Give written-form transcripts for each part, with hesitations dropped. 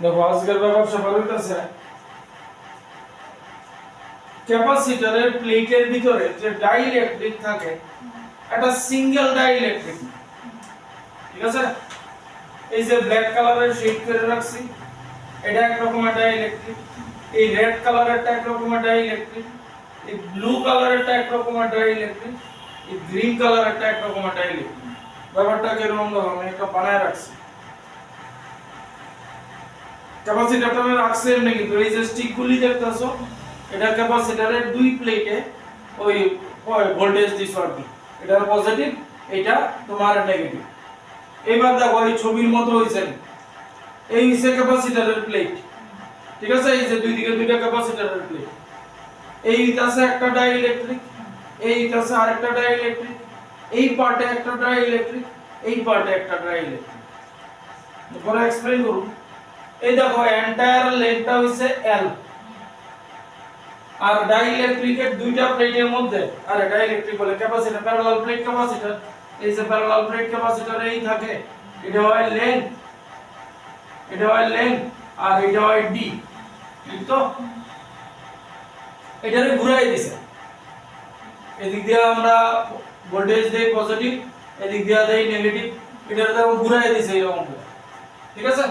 দেখো আজকের ব্যবসা ভালো হইতাছে। ক্যাপাসিটরের প্লেটের ভিতরে যে ডাইইলেকট্রিক থাকে এটা সিঙ্গেল ডাইইলেকট্রিক, ঠিক আছে? এই যে ব্ল্যাক কালারের শেড করে রাখছি, এটা এক রকমের ডাইইলেকট্রিক। এই রেড কালারেরটা এক রকমের ডাইইলেকট্রিক, এই ব্লু কালারেরটা এক রকমের ডাইইলেকট্রিক, এই গ্রিন কালারেরটা এক রকমের ডাইইলেকট্রিক। ব্যাপারটা কিরকম দেখো, আমি একটা বানায় রাখছি। ক্যাপাসিটরটা রাখছি এমনি, কিন্তু এই যে স্টিকগুলি দেখতেছো এটা ক্যাপাসিটরের দুই প্লেটে ওই ভোল্টেজ দিছো আর কি। এটা পজিটিভ, এটা তোমার নেগেটিভ। এবার দেখো এই ছবির মতো হইছে, এই হইছে ক্যাপাসিটরের প্লেট, ঠিক আছে? এই যে দুই দিকে দুইটা ক্যাপাসিটরের প্লেট, এই আছে একটা ডাইইলেকট্রিক, এই আছে আরেকটা ডাইইলেকট্রিক, এই পার্টে একটা ডাইইলেকট্রিক, এই পার্টে একটা ডাইইলেকট্রিক। পরে এক্সপ্লেইন করুন। এই দেখো এন্টায়ার লেন্থটা হইছে L, আর ডাইইলেকট্রিকের দুইটা প্লেটের মধ্যে, আর ডাইইলেকট্রিক বলে ক্যাপাসিটর, প্যারালাল প্লেট ক্যাপাসিটর, এই যে প্যারালাল প্লেট ক্যাপাসিটর এই থাকে, এটা হয় লেন্থ, এটা হয় লেন্থ, আর এটা হয় D, ঠিক তো? এটারে ঘুরাই দিছে, এদিক দিয়ে আমরা ভোল্টেজ দেই পজিটিভ, এদিক দিয়ে দেই নেগেটিভ, এটারে দেখো ঘুরাই দিছে এরকম, ঠিক আছে?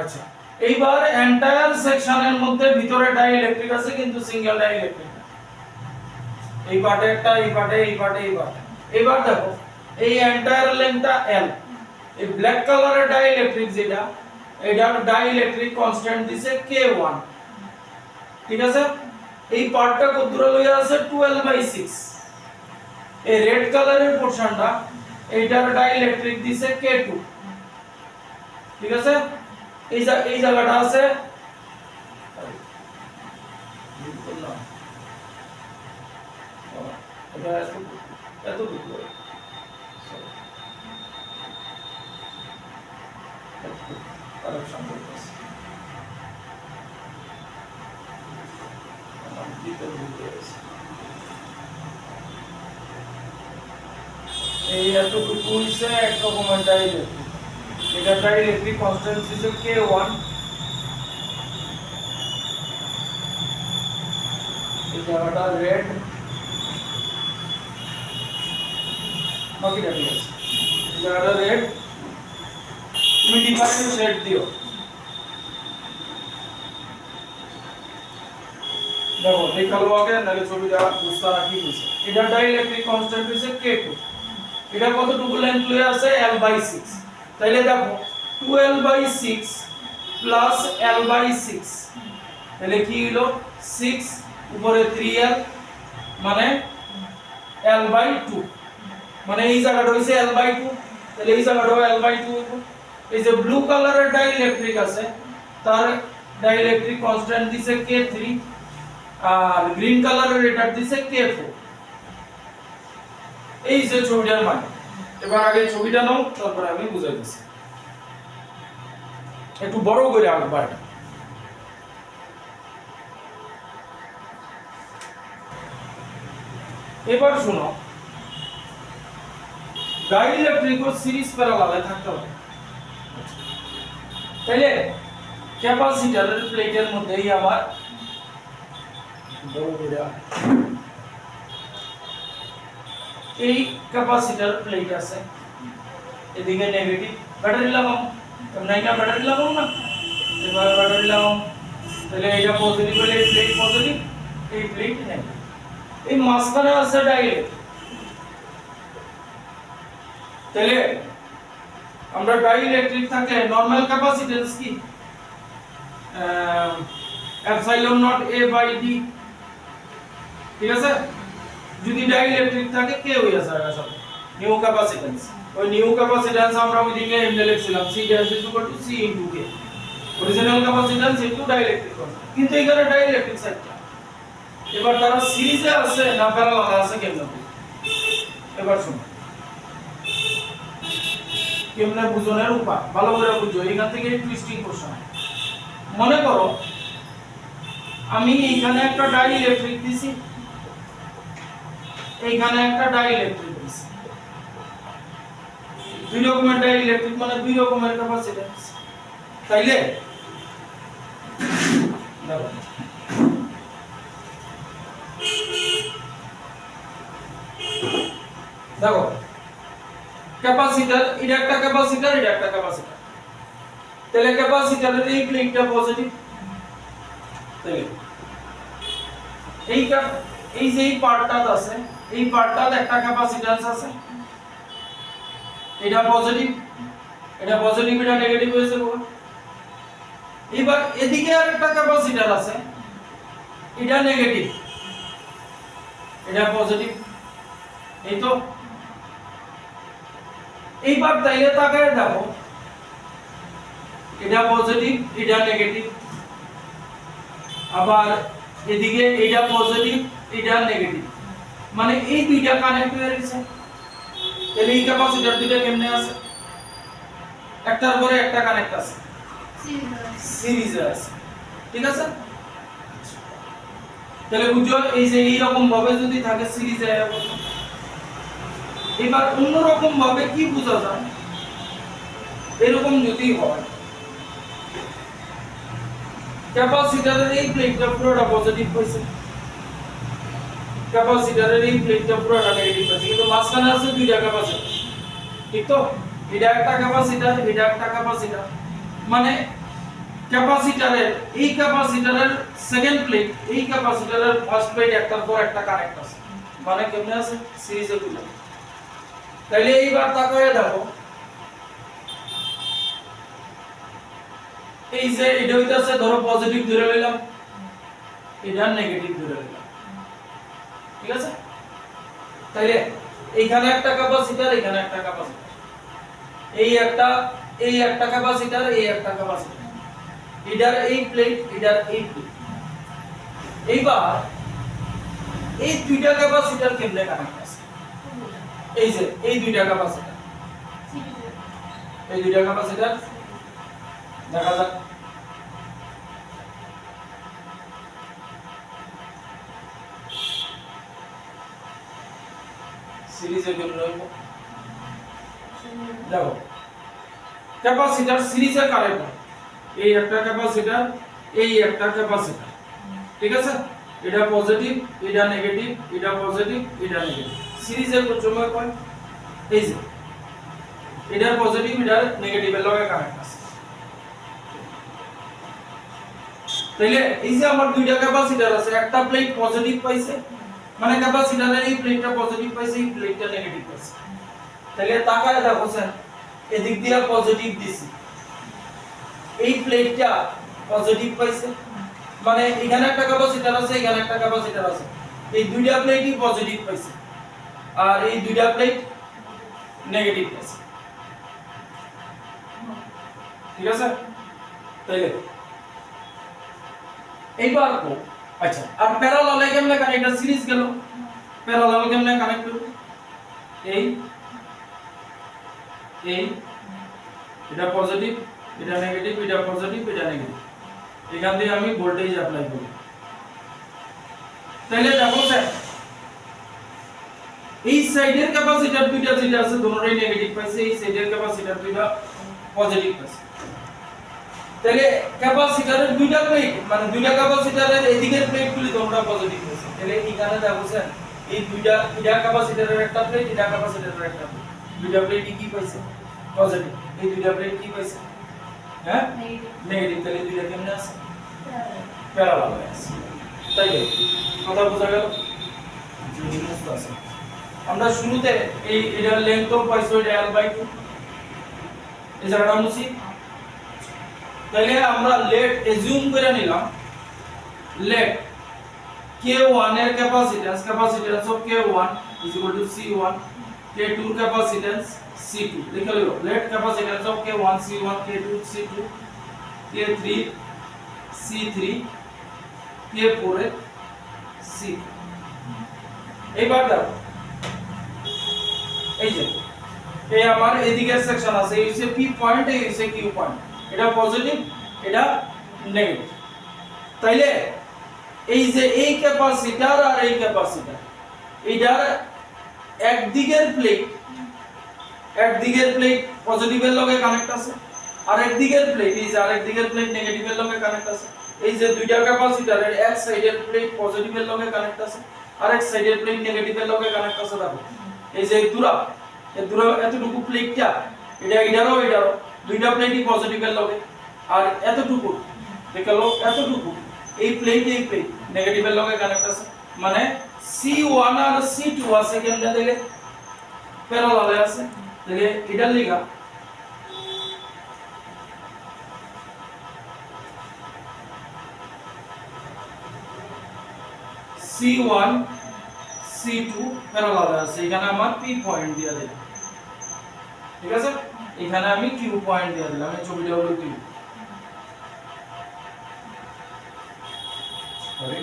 আচ্ছা, এইবার এন্টায়ার সেকশনের মধ্যে ভিতরে ডাইইলেকট্রিক আছে, কিন্তু সিঙ্গেল ডাইইলেকট্রিক, এই পার্টে একটা, এই পার্টে, এই পার্টে, এই পার্টে। এবার দেখো এই এন্টায়ার লেন্থটা L, এই ব্ল্যাক কালারের ডাইইলেকট্রিক যেটা, এটার ডাইইলেকট্রিক কনস্ট্যান্ট দিছে K1, ঠিক আছে? এই পার্টটা কত দূরে লইয়া আছে 12/6। এই রেড কালারের পোরশনটা, এইটার ডাইইলেকট্রিক দিছে K2, ঠিক আছে? এই জায়গাটা আছে এটা এত দুটো, কারেকশন করতেছি, আমার দিতে ভুলে গেছি। এই এতটুকু হইছে এক রকমের ডাইইলেকট্রিক, এটা ডাইইলেকট্রিক কনস্ট্যান্ট হইছে K1, এই জায়গাটা রেড, বাকিটা ঠিক আছে, এই জায়গাটা রেড, তুমি ডিফারেন্ট শেড দিও। দেখো দেখালো আগে, নালে ছবিটা বুঝতে না কি হইছে। এটা ডাইইলেকট্রিক কনস্ট্যান্ট হইছে K2, এটা কতটুকু লেন্থ লয়ে আছে L/6, তাইলে দেখো 12/6 প্লাস L/6, তাহলে কি হলো 6 উপরে 3L, মানে L/2, মানে এই জায়গাটা হইছে L/2, তাহলে এই জায়গাটাও L/2 হইব। এই যে ব্লু কালারের ডাইইলেকট্রিক আছে, তার ডাইইলেকট্রিক কনস্ট্যান্ট দিছে K3, আর গ্রিন কালারের এটা দিছে K4। এই যে ছবিটার মানে, এবার আগে ছবিটা নাও, তারপর আমি বুঝাই দিচ্ছি। একটু বড় করে আঁকবা এটা। এবার শুনো, ডাইইলেকট্রিক ও সিরিজ প্যারালালে থাকতে হবে, তাইলে ক্যাপাসিটরের প্লেটের মধ্যেই আমার বড় করে এই ক্যাপাসিটর প্লেট আছে, এদিকে নেগেটিভ, ব্যাটারি লাগাও, নাইকা ব্যাটারি লাগাও না, এবার ব্যাটারি লাগাও, তাহলে এটা পজিটিভ হলে এই প্লেট পজিটিভ, এই প্লেট নেগেটিভ, এই মাঝখানে আছে ডাইইলেকট্রিক। তাহলে আমরা ডাইইলেকট্রিক থাকলে নরমাল ক্যাপাসিট্যান্স কি এপসাইলন নট A/D, ঠিক আছে? যদি ডাইইলেকট্রিক থাকে কে হইয়া যায় আসলে নিউ ক্যাপাসিট্যান্স, ওই নিউ ক্যাপাসিট্যান্স আমরা ওই দিকে এমনি লিখছিলাম C dash is equal to C into K, original capacitance into dielectric, কিন্তু এখানে ডাইইলেকট্রিক সাইডটা, এবার তারা সিরিজে আছে না প্যারালালে আছে কেমনে? এবার শুনো কেমনে বুঝনের উপায় ভালো করে বুঝো, এখান থেকে টুইস্টিং কোশ্চেন। মনে করো আমি এইখানে একটা ডাইইলেকট্রিক দিছি, এইখানে একটা ডাইইলেকট্রিক দিছি, দুই রকমের ডাইইলেকট্রিক মানে দুই রকমের ক্যাপাসিট্যান্স, তাইলে দেখো দেখো ক্যাপাসিটর, এটা একটা ক্যাপাসিটর, এটা একটা ক্যাপাসিটর। তাহলে ক্যাপাসিটরের এই প্লেটটা পজিটিভ, তাহলে এই যে এই পার্টটা আছে, এই পার্টটাতে একটা ক্যাপাসিট্যান্স আছে, এটা পজিটিভ, এটা পজিটিভ, এটা নেগেটিভ হয়েছে বল। এবার এদিকে আরেকটা ক্যাপাসিটর আছে, এটা নেগেটিভ, এটা পজিটিভ, এই তো। এইবার তাইলে তাকায় দেখো, এটা পজিটিভ, এটা নেগেটিভ, আবার এদিকে এটা পজিটিভ, এটা নেগেটিভ, মানে এই দুইটা কানেক্ট হয়ে গেছে। তাহলে এই ক্যাপাসিটর দুইটা কেমনে আছে? একটার পরে একটা কানেক্ট আছে, সিরিজে আছে, ঠিক আছে? তাহলে বুঝো এই যে এই রকম ভাবে যদি থাকে সিরিজে, এবার অন্য রকম ভাবে কি বোঝা যায়? এরকম যদি হয়, ক্যাপাসিটরের এই প্লেটটা পুরোটা পজিটিভ হইছে, ক্যাপাসিটরের এই প্লেটটা পুরোটা নেগেটিভ হইছে, কিন্তু মাঝখানে আছে দুইটা ক্যাপাসিটর, ঠিক তো? এটা একটা ক্যাপাসিটর, এটা একটা ক্যাপাসিটর, মানে ক্যাপাসিটরের এই ক্যাপাসিটরের সেকেন্ড প্লেট, এই ক্যাপাসিটরের ফার্স্ট প্লেট একটার পর একটা কানেক্ট আছে, মানে কেমনে আছে? সিরিজে দুটো। তাইলে এইবার তাকায় দেখো, এই যে এটা হইতাছে ধরো পজিটিভ ধরে লইলাম, এটা নেগেটিভ ধরে লইলাম, ঠিক আছে? তাইলে এইখানে একটা ক্যাপাসিটর, এখানে একটা ক্যাপাসিটর, এই একটা ক্যাপাসিটর, এই একটা ক্যাপাসিটর, এটার এই প্লেট, এটার এই প্লেট। এইবার এই দুইটা ক্যাপাসিটর কেমনে কানেক্ট আছে? এই যে এই দুইটা ক্যাপাসিটর, এই দুইটা ক্যাপাসিটর দেখা যাক। সিরিজে কেমনে হইব? দেখো ক্যাপাসিটর সিরিজে কানেক্ট হয়, এই একটা ক্যাপাসিটর, এই একটা ক্যাপাসিটর, ঠিক আছে? এটা পজিটিভ, এটা নেগেটিভ, এটা পজিটিভ, এটা নেগেটিভ, সিরিজে প্রচময় কয় এই যে এটার পজিটিভ, এটার নেগেটিভ এর লগে কানেক্ট আছে। তাইলে এই যে আমার দুইটা ক্যাপাসিটর আছে, একটা প্লেট পজিটিভ পাইছে, মানে ক্যাপাসিটরের এই প্লেটটা পজিটিভ পাইছে, এই প্লেটটা নেগেটিভ পাইছে। তাহলে তাকায় দেখো স্যার, এদিক দিয়ে পজিটিভ দিছি, এই প্লেটটা পজিটিভ পাইছে, মানে এখানে একটা ক্যাপাসিটর আছে, এখানে একটা ক্যাপাসিটর আছে, এই দুইটা প্লেটই পজিটিভ পাইছে, আর এই দুইটা প্লেট নেগেটিভ পাইছে, ঠিক আছে? তাইলে এইবার কো, আচ্ছা, আর প্যারালালে কেমনে কানেক্ট? এটা সিরিজ গেল, প্যারালাল কেমনে কানেক্ট করব? এই এটা পজিটিভ, এটা নেগেটিভ, এটা পজিটিভ, এটা নেগেটিভ, এখান দিয়ে আমি ভোল্টেজ অ্যাপ্লাই করব। তাহলে দেখো স্যার, এই সাইডের ক্যাপাসিটর দুইটা যেটা আছে দুটোই নেগেটিভ পাইছে, এই সাইডের ক্যাপাসিটর দুইটা পজিটিভ পাইছে। তাহলে ক্যাপাসিটরের দুইটা প্লেট, মানে দুইটা ক্যাপাসিটরের এদিকের প্লেটগুলি দুটোটা পজিটিভ পাইছে। তাহলে এখানে দেখো স্যার, এই দুইটা, এটা ক্যাপাসিটরের একটা প্লেট, এটা ক্যাপাসিটরের একটা প্লেট, দুইটা প্লেটই কি পাইছে? পজিটিভ। এই দুইটা প্লেট কি পাইছে? হ্যাঁ, নেগেটিভ। তাহলে দুইটা কেমনে আছে? প্যারালাল আছে। তাই কথা বোঝা গেল? আছে। আমরা শুরুতে এই এটার লেন্থ পাইছো, এটা l/2, এই জায়গাটা মুছি। তাহলে আমরা লেট এজিউম করে নিলাম, লেট K1 এর capacitance of K1 C1, K2 এর ক্যাপাসিট্যান্স C2, লিখে লইলো। Late capacitance of K1 C1, K2 C2, K3 C3, K4 এর C4। এইবার দেখো, এই যে এই আমার এদিকের সেকশন আছে, এই হচ্ছে P পয়েন্ট, এই হচ্ছে Q পয়েন্ট, এটা পজিটিভ, এটা নেগেটিভ। তাইলে এই যে এই ক্যাপাসিটর আর এই ক্যাপাসিটর, এইটার একদিকের প্লেট পজিটিভের লগে কানেক্ট আছে, আর একদিকের প্লেট, এই যে আরেকদিকের প্লেট নেগেটিভের লগে কানেক্ট আছে। এই যে দুইটা ক্যাপাসিটরের এক সাইডের প্লেট পজিটিভের লগে কানেক্ট আছে আর এক সাইডের প্লেট নেগেটিভের লগে কানেক্ট আছে দেখো এই যে দূরা এতটুকু প্লেটটা এটারও দুইটা প্লেটই পজিটিভের লগে আর এতটুকু দেখালো এতটুকু এই প্লেট নেগেটিভের লগে কানেক্ট আছে মানে C1 আর C2 আছে কেমনে দেখে প্যারালালে আছে দেখে এটার লিগা C1 C2 প্যারালালে আছে এখানে আমার P পয়েন্ট দিয়ে দিলাম ঠিক আছে এখানে আমি Q পয়েন্ট দিয়ে দিলাম এই ছবিটা হলো Q সরি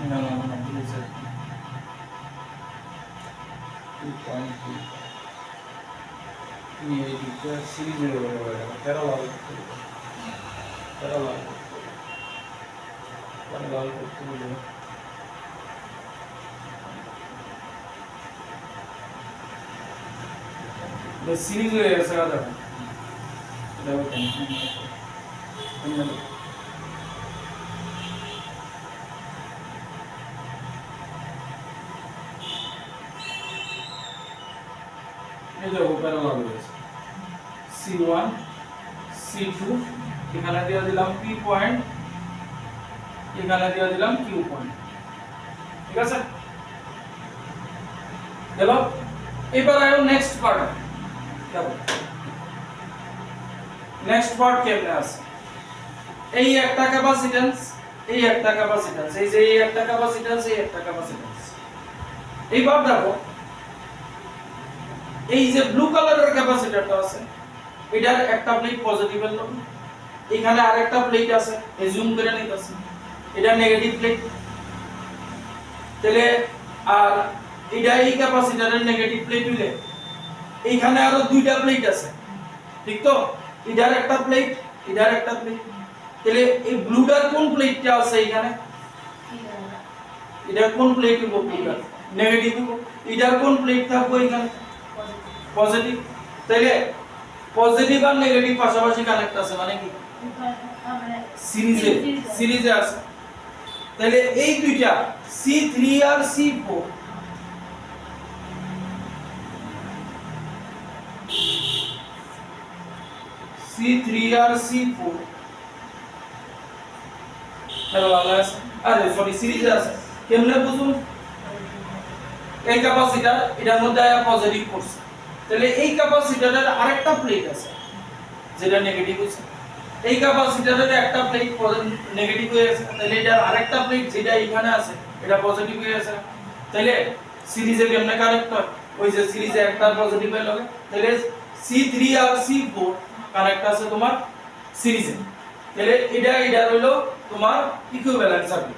No, please. 2.2. ये सीरीज में होगा पैरेलल करते हुए ये सीरीज में ऐसा आता है ये देखो पैरेलल हो गया C1 C2 এখানে দিয়ে দিলাম P পয়েন্ট এখানে দিয়ে দিলাম Q পয়েন্ট ঠিক আছে দেখো এবার আয়ো নেক্সট পার্ট দেখো নেক্সট পার্ট কেমনে আছে এই একটা ক্যাপাসিট্যান্স এই একটা ক্যাপাসিট্যান্স এই যে এই একটা ক্যাপাসিট্যান্স এই একটা ক্যাপাসিট্যান্স এইবার দেখো এই যে ব্লু কালারের ক্যাপাসিটরটা আছে এটার একটা প্লেট পজিটিভের লগে এখানে আরেকটা প্লেট আছে এজিউম করে নিতেছে এটা নেগেটিভ প্লেট তাহলে আর এটা এই ক্যাপাসিটরের নেগেটিভ প্লেট হইলে এইখানে আরো দুইটা প্লেট আছে ঠিক তো এটার একটা প্লেট এটার একটা প্লেট তাহলে এই ব্লুটার কোন প্লেটটা আছে এখানে এটার কোন প্লেট হইব ব্লুটার নেগেটিভ হইব এটার কোন প্লেট থাকবে এখানে পজিটিভ তাইলে পজিটিভ আর নেগেটিভ পাশাপাশি কানেক্ট আছে মানে কি সিরিজে আছে তাইলে এই দুইটা C3 আর C4 C3 আর C4 প্যারালাল আছে আরে সরি সিরিজে আছে কেমনে বুঝুন এই ক্যাপাসিটর এটার মধ্যে পজিটিভ করছে তাহলে এই ক্যাপাসিটরের আরেকটা প্লেট আছে যেটা নেগেটিভ আছে এই ক্যাপাসিটরের একটা প্লেট নেগেটিভ হয়ে আছে তাহলে এটার আরেকটা প্লেট যেটা এখানে আছে এটা পজিটিভ হয়ে আছে তাহলে সিরিজে কেমনে কানেক্ট হয় ওই যে সিরিজে একটা পজিটিভ এর লগে তাহলে C3 আর C4 কানেক্ট আছে তোমার সিরিজে তাহলে এটা হলো তোমার ইকুইভ্যালেন্ট সার্কিট